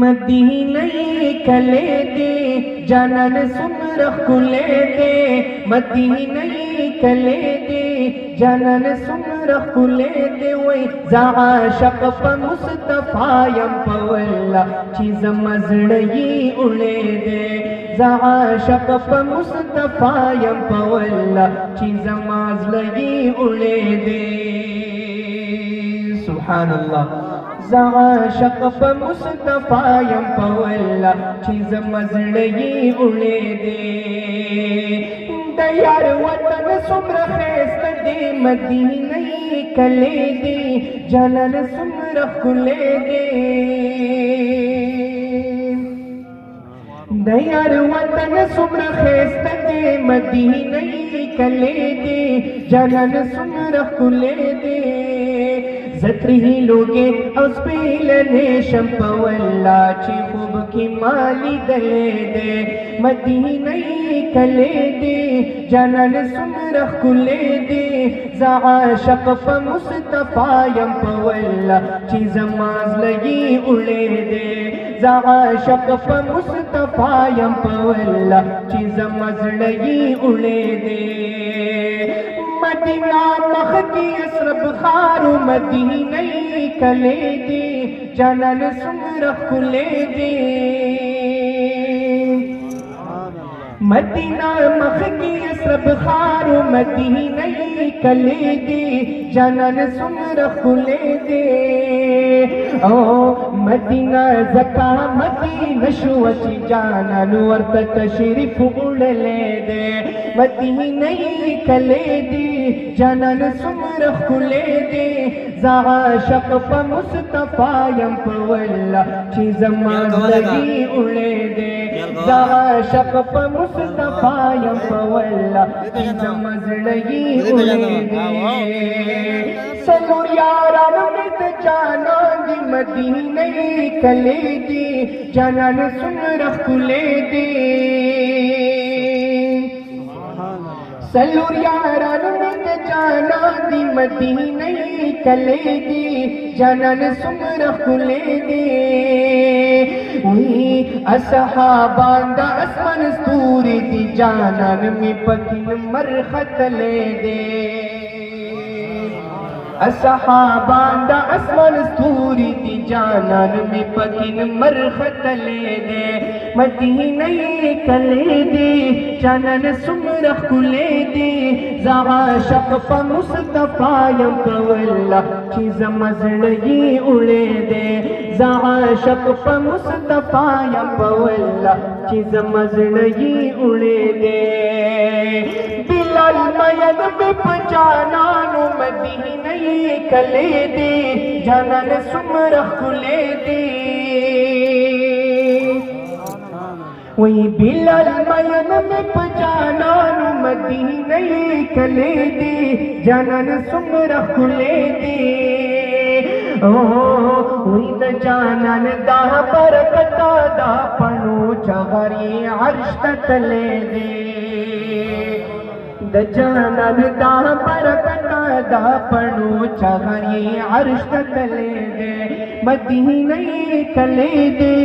مدینہ clay دے جانن سمرخ clay دے مدینہ clay دے جانن سمرخ clay دے وی زعاشق پا مصطفیٰ M پولا چیز مزڑی اڑے دے زعاشق پا مصطفیٰ یم پولا چیز مازلگی اڑے دے سبحان اللہ زعاشق پا مصطفیٰ یم پولا چیز مزڑی اڑے دے دیار وطن سمر خیست دے مدینہ کلے دے جانن سمر کلے دے دیار وطن سمر خیست دے مدینہ کلے دے جانن سمر کلے دے زتری لوگے اس پیلنے شمپولا چی خوب کی مالی دلے دے مدینہ کلے دے جانن سمرخ کلے دے زعاشق پا مصطفیٰ یم پولا چیز ماز لگی اڑے دے زعاشق پا مصطفیٰ یم پولا چیز ماز لگی اڑے دے مدینہ مخ کی اسرب خارو مدینہ کلے دے جانن سمرخ کلے دے مدینہ مخ کی اسرب خارو مدینہ کلے دے جانن سمرخ کلے دے او مدینہ زکا مدینہ شوچی جانن ورت تشریف اڑلے دے مدینہ کلے دے جانن سمرخ کلے دے زعاشق پا مصطفیٰ یم پولا چیز مازلگی اڑے دے زعاشق پا مصطفیٰ یم پولا چیز مازلگی اڑے دے سلور یاران مت جانا دی مدینہ کلے دے جانن سمرخ کلے دے سلور یاران مت جانا دی مدینہ کلے دے جانن سمرخ کلے دے وی اصحابان دا اسمان ستوری دی جانن میں پکن مرخت لے دے اصحابان دا اسمان ستوری دی جانن میں پکن مرخت لے دے مدینہ کلے دے جانن سمرخ کلے دے زعاشق پا مصطفیٰ یم پولا چیز مزڑی اڑے دے زعاشق پا مصطفیٰ یم پولا چیز مزڑی اڑے دے بلال مین میں پجانانو مدینہ کلے دے جانن سمرخ کلے دے وہی بلال مین میں پجانانو مدینہ کلے دے جانن سمرخ کلے دے وہی دا جانن دا برکتا دا پنو چغری عرش تلے دے دا جانن دا برکتا دا پنو چغری عرش تلے دے مدینہ کلے دے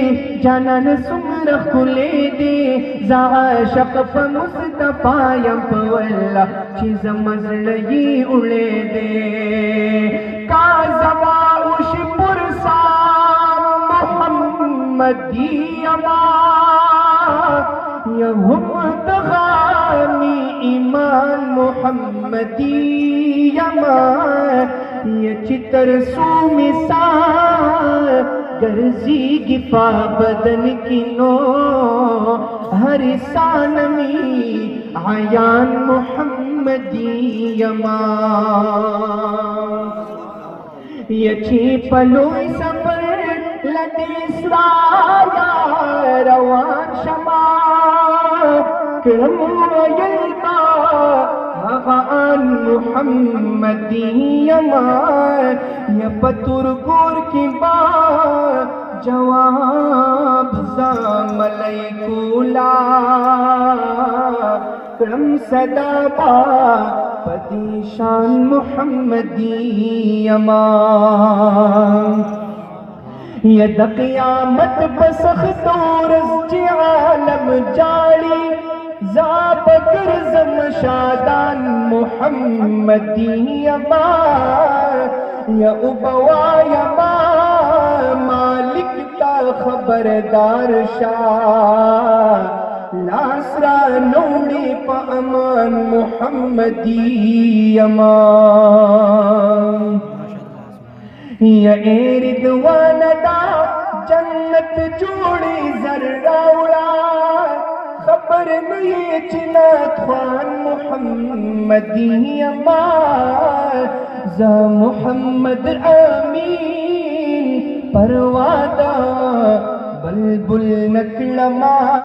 جانن سمرخ کلے دے زعاشق پا مصطفیٰ یم پولا چیز مزڑی اڑے دے کازباؤش پرسام محمدی یما یہم دغامی ایمان محمدی یما یہ چتر سو مثال گرزی گفا بدن کی نو ہر سانمی عیان محمدی یما یہ چی پلوئی سفر لدیسرایا روان شما کرم ویلتا آن محمدی یما یا پتر گور کی بات جواب زام علیکولا کرم صدا با پدیشان محمدی امان ید قیامت بسختورز چی عالم جاڑی زاب گرزم شادان محمدی یما یا ابوا یما مالک تا خبردار شاہ لاسرا نوڑی پا امان محمدی امان یا اے ردوان دا جنت جوڑی زر راوڑا خبر نہیں چنات خوان محمدی امان زا محمد امین پروادا بلبل نکلما